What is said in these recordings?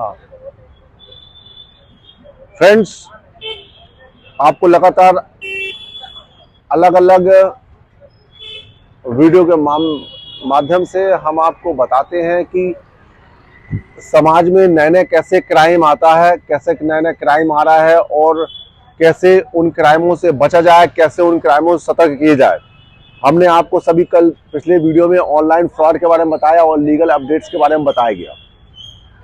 हाँ फ्रेंड्स, आपको लगातार अलग अलग वीडियो के माध्यम से हम आपको बताते हैं कि समाज में नए नए कैसे क्राइम आता है, कैसे नए नए क्राइम आ रहा है और कैसे उन क्राइमों से बचा जाए, कैसे उन क्राइमों से सतर्क किए जाए। हमने आपको सभी कल पिछले वीडियो में ऑनलाइन फ्रॉड के बारे में बताया और लीगल अपडेट्स के बारे में बताया गया,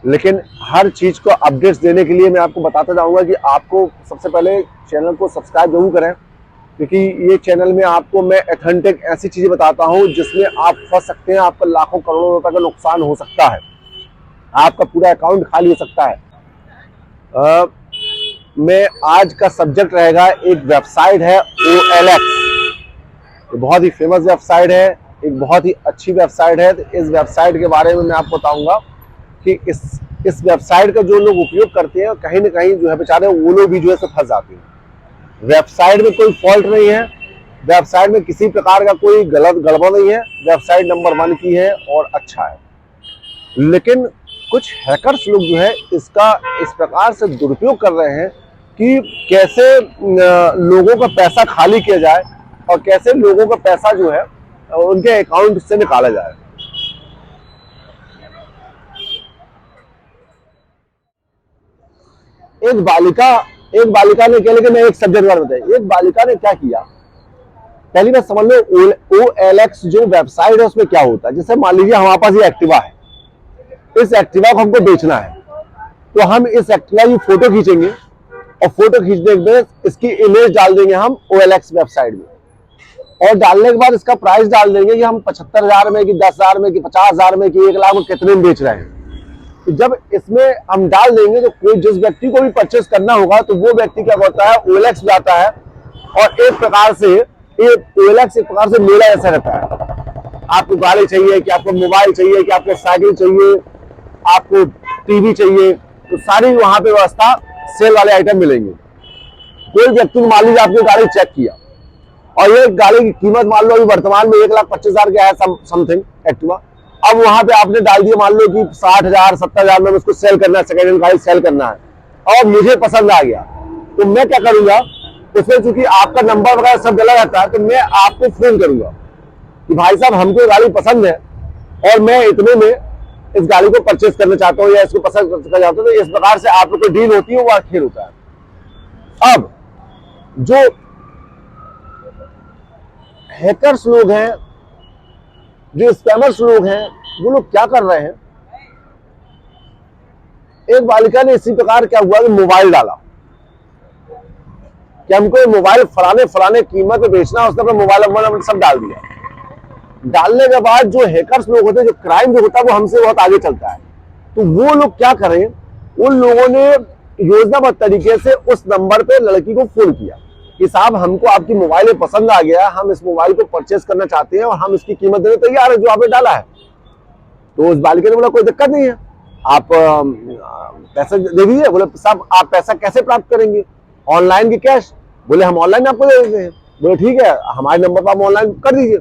लेकिन हर चीज़ को अपडेट्स देने के लिए मैं आपको बताता जाऊंगा कि आपको सबसे पहले चैनल को सब्सक्राइब जरूर करें, क्योंकि ये चैनल में आपको मैं ऑथेंटिक ऐसी चीज़ें बताता हूं जिसमें आप फंस सकते हैं, आपका लाखों करोड़ों रुपए का नुकसान हो सकता है, आपका पूरा अकाउंट खाली हो सकता है। मैं आज का सब्जेक्ट रहेगा, एक वेबसाइट है OLX, बहुत ही फेमस वेबसाइट है, एक बहुत ही अच्छी वेबसाइट है। तो इस वेबसाइट के बारे में मैं आपको बताऊंगा कि इस वेबसाइट का जो लोग उपयोग करते हैं कहीं ना कहीं जो है बेचारे वो लोग भी जो है फंस जाते हैं। वेबसाइट में कोई फॉल्ट नहीं है, वेबसाइट में किसी प्रकार का कोई गलत गड़बड़ नहीं है, वेबसाइट नंबर 1 की है और अच्छा है। लेकिन कुछ हैकर्स लोग जो है इसका इस प्रकार से दुरुपयोग कर रहे हैं कि कैसे लोगों का पैसा खाली किया जाए और कैसे लोगों का पैसा जो है उनके अकाउंट से निकाला जाए। एक बालिका ने क्या, लेकिन मैं एक सब्जेक्ट बारे में बताया, एक बालिका ने क्या किया, पहली बात समझ लो OLX जो वेबसाइट है उसमें क्या होता है। जैसे मान लीजिए हमारे पास ये एक्टिवा है, इस एक्टिवा को हमको बेचना है, तो हम इस एक्टिवा की फोटो खींचेंगे और फोटो खींचने के बाद इसकी इमेज डाल देंगे हम OLX वेबसाइट में, और डालने के बाद इसका प्राइस डाल देंगे कि हम 75,000 में कि 10,000 में कि 50,000 में कि 1 लाख में कितने में बेच रहे हैं। तो जब इसमें हम डाल देंगे तो कोई जिस व्यक्ति को भी परचेस करना होगा तो वो व्यक्ति क्या करता है, OLX जाता है और एक प्रकार से OLX एक प्रकार से मेला ऐसा रहता है। आपको गाड़ी चाहिए, कि आपको मोबाइल चाहिए, कि आपको साइकिल चाहिए, आपको टीवी चाहिए, तो सारी वहां पे व्यवस्था सेल वाले आइटम मिलेंगे। कोई व्यक्ति मान लीजिए आपने गाड़ी चेक किया और ये गाड़ी की कीमत मान लो अभी वर्तमान में 1,25,000 का है समथिंग एक्टिवा। अब वहां पे आपने डाल दिया मान लो कि 60,000 70,000 में उसको सेल करना है, सेकेंड हैंड गाड़ी सेल करना है और मुझे पसंद आ गया, तो मैं क्या करूंगा, उसमें चूंकि आपका नंबर वगैरह सब डला रहता है, तो मैं आपको फोन करूंगा कि भाई साहब हमको गाड़ी पसंद है और मैं इतने में इस गाड़ी को परचेस करना चाहता हूँ या इसको पसंद करना चाहता हूँ। तो इस प्रकार से आप लोग को डील होती है, वो खेल होता है। अब जो हैकर्स लोग हैं, जो स्कैमर्स लोग हैं, वो लोग क्या कर रहे हैं, एक बालिका ने इसी प्रकार क्या हुआ कि मोबाइल डाला कि हमको मोबाइल फलाने कीमत पे बेचना, उसने अपना मोबाइल नंबर सब डाल दिया। डालने के बाद जो हैकर्स लोग होते हैं, जो क्राइम जो होता है वो हमसे बहुत आगे चलता है। तो वो लोग क्या करें, उन लोगों ने योजनाबद्ध तरीके से उस नंबर पे लड़की को फोन किया कि साहब हमको आपकी मोबाइल पसंद आ गया, हम इस मोबाइल को परचेस करना चाहते हैं और हम इसकी कीमत देने तैयार है जो आपने डाला है। तो उस बालिका ने बोला कोई दिक्कत नहीं है, आप पैसा दे दीजिए। बोले साहब आप पैसा कैसे प्राप्त करेंगे, ऑनलाइन की कैश? बोले हम ऑनलाइन आपको दे देते हैं। बोले ठीक है, हमारे नंबर पर आप ऑनलाइन कर दीजिए।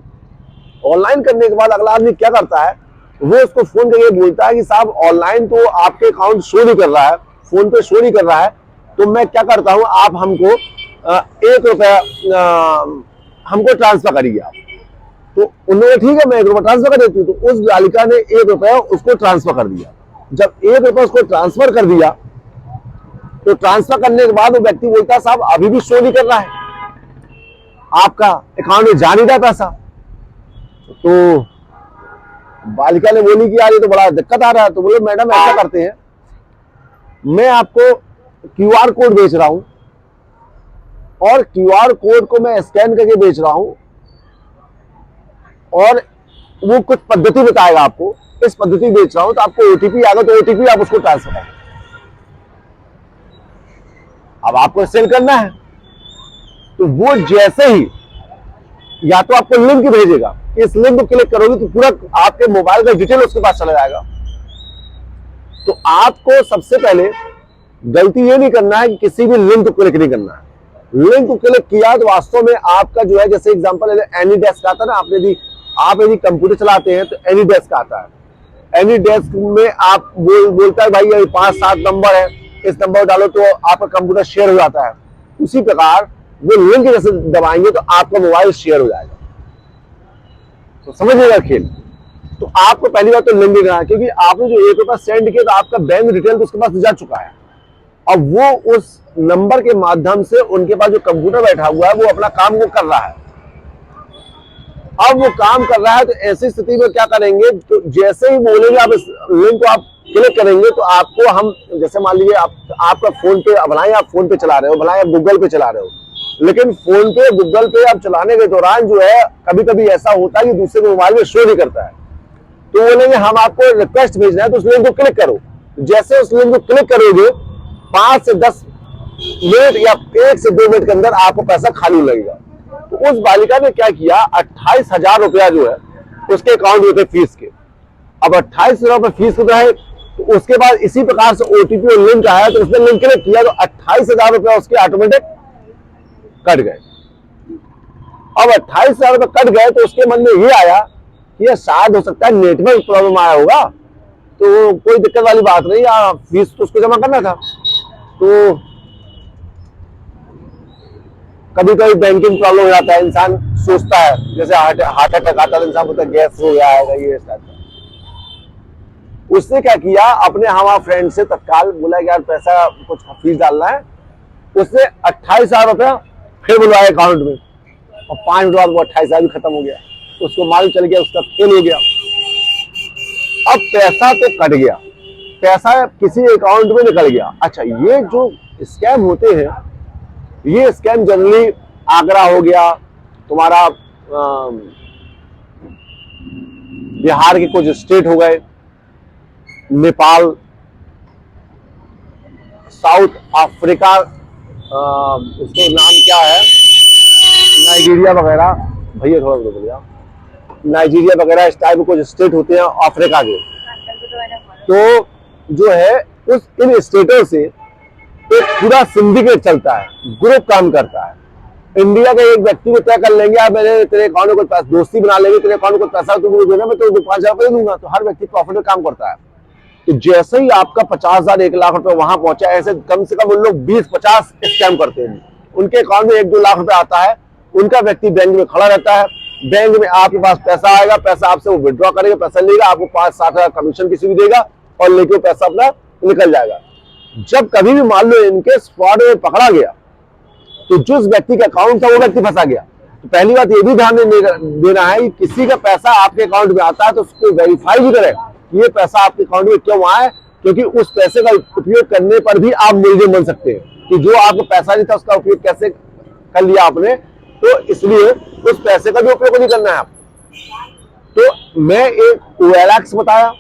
ऑनलाइन करने के बाद अगला आदमी क्या करता है, वो उसको फोन करके बोलता है कि साहब ऑनलाइन तो आपके अकाउंट शो नहीं कर रहा है, फोन पे शो नहीं कर रहा है, तो मैं क्या करता हूं, आप हमको 1 रुपया हमको ट्रांसफर करिए आप। तो उन्होंने ठीक है मैं 1 रुपया ट्रांसफर कर देती हूँ। तो उस बालिका ने 1 रुपया उसको ट्रांसफर कर दिया। जब 1 रुपया उसको ट्रांसफर कर दिया, तो ट्रांसफर करने के बाद वो व्यक्ति बोलता है साहब अभी भी शो नहीं कर रहा है, आपका अकाउंट में जा नहीं रहा पैसा। तो बालिका ने बोली कि यार ये तो बड़ा दिक्कत आ रहा है। तो बोले मैडम ऐसा करते हैं, मैं आपको QR कोड बेच रहा हूं और QR कोड को मैं स्कैन करके बेच रहा हूं और वो कुछ पद्धति बताएगा आपको, इस पद्धति बेच रहा हूं, तो आपको OTP आएगा, तो OTP आप उसको ट्रांसफर करें। अब आपको सेल करना है, तो वो जैसे ही या तो आपको लिंक भेजेगा, इस लिंक को क्लिक करोगे तो पूरा आपके मोबाइल का डिटेल उसके पास चला जाएगा। तो आपको सबसे पहले गलती ये नहीं करना है कि किसी भी लिंक को क्लिक नहीं करना है। लिंक को क्लिक किया तो वास्तव में आपका जो है, जैसे एग्जांपल एनी डेस्क आता है ना, आप यदि कंप्यूटर चलाते हैं तो एनी डेस्क आता है, एनी डेस्क में आप बोलता है भाई ये 5-7 नंबर है, इस नंबर डालो तो आपका कंप्यूटर शेयर हो जाता है। उसी प्रकार वो लिंक जैसे दबाएंगे तो आपका मोबाइल शेयर हो जाएगा। तो समझिएगा खेल। तो आपको पहली बात तो लिंक नहीं करना, क्योंकि आपने जो ₹1 सेंड किया तो आपका बैंक डिटेल तो उसके पास जा चुका है। अब वो उस नंबर के माध्यम से उनके पास जो कंप्यूटर बैठा हुआ है वो अपना काम वो कर रहा है। अब वो काम कर रहा है तो ऐसी स्थिति में क्या करेंगे, तो जैसे ही बोलेंगे आप इस लिंक को आप क्लिक करेंगे तो आपको हम, जैसे मान लीजिए आपका फोन पे, भलाई आप फोन पे चला रहे हो, भलाई आप गूगल पे चला रहे हो, लेकिन फोन पे गूगल पे आप चलाने के दौरान जो है कभी कभी ऐसा होता है कि दूसरे के मोबाइल में शो नहीं करता है। तो बोलेंगे हम आपको रिक्वेस्ट भेजना है तो उस लिंक को क्लिक करो। जैसे उस लिंक को क्लिक करोगे 5 से 10 मिनट या 1 से 2 मिनट के अंदर आपको पैसा खाली लगेगा। तो उस बालिका ने क्या किया, 28,000 रुपया जो है उसके अकाउंट में थे फीस के। अब 28,000 रुपये फीस के है, तो उसके बाद इसी प्रकार से ओटीपी और लिंक आया तो उसने लिंक क्लिक किया तो 28,000 रुपया उसके ऑटोमेटिक कट गए। अब 28,000 रुपये कट गए तो उसके मन में ये आया कि ये शायद हो सकता है नेटवर्क प्रॉब्लम आया होगा, तो कोई दिक्कत वाली बात नहीं, फीस तो उसको जमा करना था। तो कभी कभी बैंकिंग प्रॉब्लम हो जाता है, इंसान सोचता है, जैसे हार्ट अटैक आता है, इंसान बोलता है गैस हो गया है, ये टाइप का। उसने क्या किया, अपने हमारे फ्रेंड से तत्काल बोला कि यार पैसा कुछ फीस डालना है। उसने 28,000 रुपया फिर बुलवाया अकाउंट में और 5 मिनट बाद वो 28,000 भी खत्म हो गया। तो उसको मालूम चल गया उसका फेल हो गया। अब पैसा तो कट गया, पैसा किसी अकाउंट में निकल गया। अच्छा, ये जो स्कैम होते हैं, ये स्कैम जनरली आगरा हो गया, तुम्हारा बिहार के कुछ स्टेट हो गए, नेपाल, साउथ अफ्रीका, उसको नाम क्या है, नाइजीरिया वगैरह, भैया थोड़ा बोलिए, नाइजीरिया वगैरह इस टाइप के कुछ स्टेट होते हैं अफ्रीका के। तो जो है उस इन स्टेटों से एक पूरा सिंडिकेट चलता है, ग्रुप काम करता है। इंडिया के एक व्यक्ति को तय कर लेंगे, आप मैंने तेरे अकाउंट में कोई पैसा, दोस्ती बना लेंगे, तेरे अकाउंट में कोई पैसा तुम मुझे देना, मैं तो 5,000 रुपये दूंगा। तो हर व्यक्ति प्रॉफिट में काम करता है। तो जैसे ही आपका 50,000 1 लाख रुपए वहां पहुंचा, ऐसे कम से कम उन लोग 20-50 स्कैम करते हैं। उनके अकाउंट में 1-2 लाख रुपए आता है, उनका व्यक्ति बैंक में खड़ा रहता है, बैंक में आपके पास पैसा आएगा, पैसा आपसे वो विड्रॉ करेगा, पैसा लेगा, आपको 5-7 हजार कमीशन किसी भी देगा और लेके वो पैसा अपना निकल जाएगा। जब कभी भी मान लो इनके फ्रॉड में पकड़ा गया तो जिस व्यक्ति का अकाउंट था वो व्यक्ति फंसा गया। तो पहली बात ये भी ध्यान देना है कि किसी का पैसा आपके अकाउंट में आता है तो उसको वेरीफाई भी करें कि ये पैसा आपके अकाउंट में क्यों आया, क्योंकि उस पैसे का उपयोग करने पर भी आप मुलजिम बन सकते हैं कि जो आपको पैसा नहीं था उसका उपयोग कैसे कर लिया आपने। तो इसलिए उस पैसे का भी उपयोग नहीं करना है आपको। तो मैं एक OLX बताया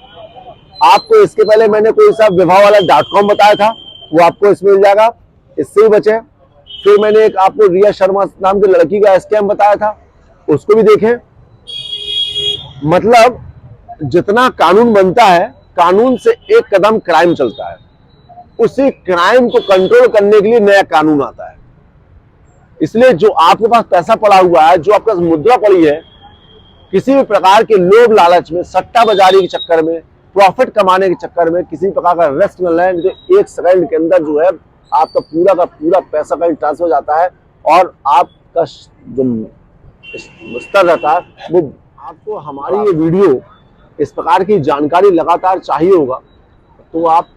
आपको, इसके पहले मैंने कोई सा विवाह वाला .com बताया था, वो आपको इसमें मिल जाएगा, इससे ही बचे। फिर मैंने एक आपको रिया शर्मा नाम की लड़की का स्कैम बताया था, उसको भी देखें। मतलब जितना कानून बनता है, कानून से एक कदम क्राइम चलता है, उसी क्राइम को कंट्रोल करने के लिए नया कानून आता है। इसलिए जो आपके पास पैसा पड़ा हुआ है, जो आपके पास मुद्रा पड़ी है, किसी भी प्रकार के लोभ लालच में, सट्टा बाजारी के चक्कर में, प्रॉफिट कमाने के चक्कर में किसी प्रकार का रिस्क न लें। जो 1 सेकंड के अंदर जो है आपका पूरा का पूरा पैसा कहीं ट्रांसफर हो जाता है और आपका जो स्तर रहता है वो। आपको हमारी ये वीडियो, इस प्रकार की जानकारी लगातार चाहिए होगा तो आप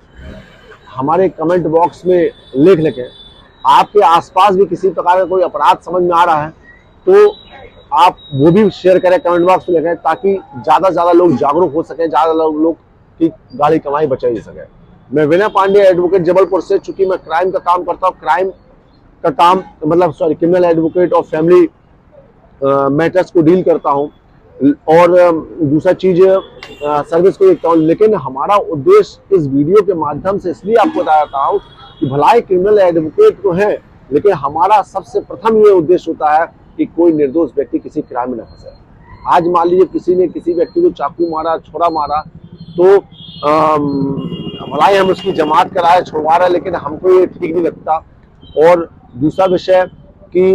हमारे कमेंट बॉक्स में लिख लें। आपके आसपास भी किसी प्रकार का कोई अपराध समझ में आ रहा है तो आप वो भी शेयर करें, कमेंट बॉक्स में लिखें, ताकि ज्यादा से ज्यादा लोग जागरूक हो सकें, ज्यादा लोग की गाड़ी कमाई बचाई जा सके। मैं विनय पांडे एडवोकेट जबलपुर से, चूंकि मैं क्राइम का काम करता हूँ, क्राइम का काम मतलब क्रिमिनल एडवोकेट और फैमिली मैटर्स को डील करता हूँ और दूसरा चीज सर्विस को देखता हूँ। लेकिन हमारा उद्देश्य इस वीडियो के माध्यम से इसलिए आपको बताता हूँ कि भलाई क्रिमिनल एडवोकेट तो है, लेकिन हमारा सबसे प्रथम ये उद्देश्य होता है कि कोई निर्दोष व्यक्ति किसी क्राइम में न फंसे। आज मान लीजिए किसी ने किसी व्यक्ति को चाकू मारा, छोरा मारा, तो भलाई हम उसकी जमात कराए, छुड़वा रहे, लेकिन हमको ये ठीक नहीं लगता। और दूसरा विषय कि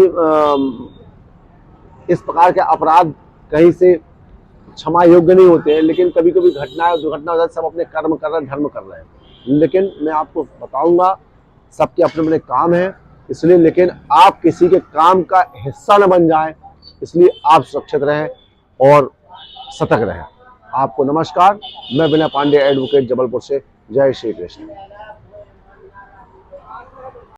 इस प्रकार के अपराध कहीं से क्षमा योग्य नहीं होते हैं, लेकिन कभी कभी घटनाएं और दुर्घटना हो जाती है, सब अपने कर्म कर रहे हैं, धर्म कर रहे हैं। लेकिन मैं आपको बताऊंगा, सबके अपने अपने काम हैं, इसलिए लेकिन आप किसी के काम का हिस्सा न बन जाएं, इसलिए आप सुरक्षित रहें और सतर्क रहें। आपको नमस्कार, मैं विनय पांडे, एडवोकेट, जबलपुर से। जय श्री कृष्ण।